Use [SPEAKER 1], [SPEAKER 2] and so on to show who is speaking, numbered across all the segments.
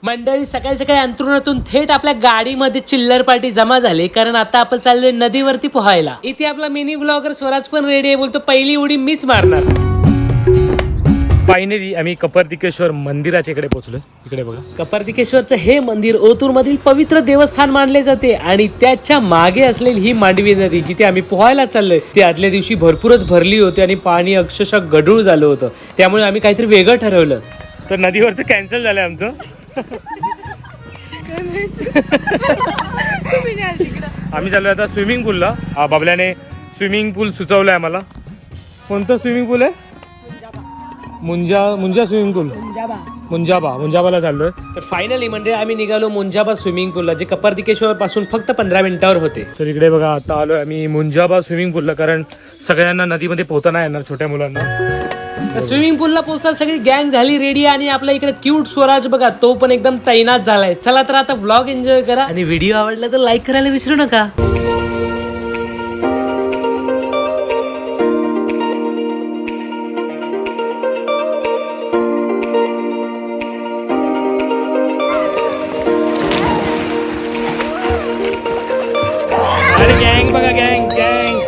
[SPEAKER 1] मंडळी सकाळी सकाळी अंतरुणातून थेट आपल्या गाडीमध्ये चिल्लर पार्टी जमा झाली, कारण आता आपण चाललोय नदीवरती पोहायला. इथे आपला मिनी ब्लॉगर स्वराज पण रेडी आहे. बोलतो पहिली उडी मीच मारणार.
[SPEAKER 2] फायनली आम्ही कपर्दिकेश्वर मंदिराच्या इकडे पोहोचलो. इकडे बघा,
[SPEAKER 1] कपर्दिकेश्वरचं हे मंदिर ओतूर मधील पवित्र देवस्थान मानले जाते आणि त्याच्या मागे असलेली ही मांडवी नदी जिथे आम्ही पोहायला चाललोय ती आदल्या दिवशी भरपूरच भरली होती आणि पाणी अक्षरशः गढूळ झालं होतं. त्यामुळे आम्ही काहीतरी वेगळं ठरवलं.
[SPEAKER 2] तर नदीवरचं कॅन्सल झालंय आमचं. आम्ही चाललो आता स्विमिंग पूलला. बाबल्याने स्विमिंग पूल सुचवलंय आम्हाला. कोणतं स्विमिंग पूल आहे? मुंजा स्विमिंग पूल. मुंजाबाला चाललोय.
[SPEAKER 1] तर फायनली म्हणजे आम्ही निघालो मुंजाबा स्विमिंग पूलला, जे कपर्दिकेश्वर पासून फक्त 15 मिनिटावर होते.
[SPEAKER 2] तर इकडे बघा, आता आलोय आम्ही मुंजाबा स्विमिंग पूलला, कारण सगळ्यांना नदीमध्ये पोहता नाही येणार, छोट्या मुलांना.
[SPEAKER 1] तर स्विमिंग पूलला पोहोचताना सगळी गँग झाली रेडी आणि आपल्या इकडे क्यूट स्वराज बघा, तो पण एकदम तैनात झालाय. चला तर आता व्लॉग एन्जॉय करा आणि व्हिडिओ आवडला तर लाईक करायला विसरू नका.
[SPEAKER 2] अरे गँग बघा, गँग गँग.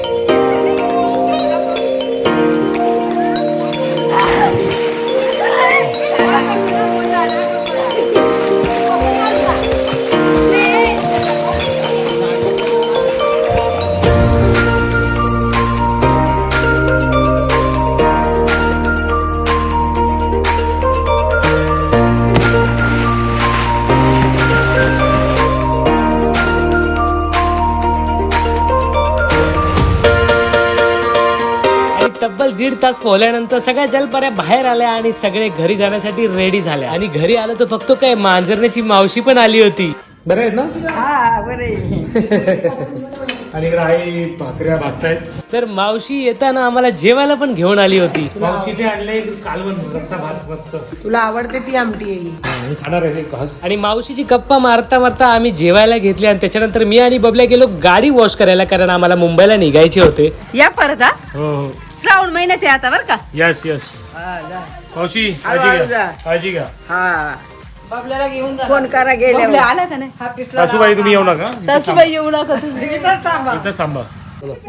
[SPEAKER 1] तब्बल 1.5 तास पोहल्यानंतर सगळ्या जलपऱ्या बाहेर आल्या आणि सगळे घरी जाण्यासाठी रेडी झाले. आणि घरी आलं तर फक्त काय, मांजरण्याची मावशी पण आली होती.
[SPEAKER 2] बरं आहेत ना?
[SPEAKER 3] हा बरे.
[SPEAKER 2] आणि इकडे आई भाकऱ्या भाजतायत.
[SPEAKER 1] तर मावशी येताना आम्हाला जेवायला पण घेऊन आली होती.
[SPEAKER 2] मावशी ते आणले कालवण, रस्सा भात मस्त.
[SPEAKER 3] तुला आवडते ती आमटी आहे.
[SPEAKER 2] मी खाणार आहे घास.
[SPEAKER 1] आणि मावशीची गप्पा मारता मारता आम्ही जेवायला घेतली आणि त्याच्यानंतर मी आणि बबल्या गेलो गाडी वॉश करायला, कारण आम्हाला मुंबईला निघायचे होते.
[SPEAKER 3] या परत हा,
[SPEAKER 2] हो हो,
[SPEAKER 3] श्रावण महिन्यात आहे आता बर का.
[SPEAKER 2] Yes yes. मावशी काळजी घ्या, काळजी घ्या.
[SPEAKER 3] हा बाबल्याला घेऊन जा. फोन करा गेले. आला का नाही?
[SPEAKER 2] सासूबाई तुम्ही येऊ नका.
[SPEAKER 3] सासूबाई येऊ नका तुम्ही. इथंच थांबा.
[SPEAKER 2] इथंच थांबा.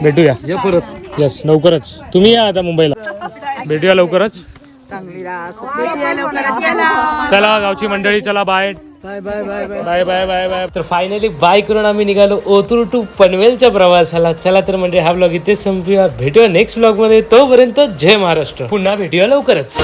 [SPEAKER 2] भेटूया या परत. यस, लवकरच. तुम्ही या आता मुंबईला. भेटूया लवकरच.
[SPEAKER 3] चांगली राहा. भेटूया लवकरच. चला.
[SPEAKER 2] चला गावची मंडळी, चला bye
[SPEAKER 3] bye bye bye bye.
[SPEAKER 2] Bye bye bye bye.
[SPEAKER 1] तर फायनली बाय करून आम्ही निघालो ओतूर टू पनवेलच्या प्रवासाला. चला तर म्हणजे हा ब्लॉग इथे संपूया. भेटूया नेक्स्ट ब्लॉग मध्ये. तोपर्यंत जय महाराष्ट्र. पुन्हा भेटूया लवकरच.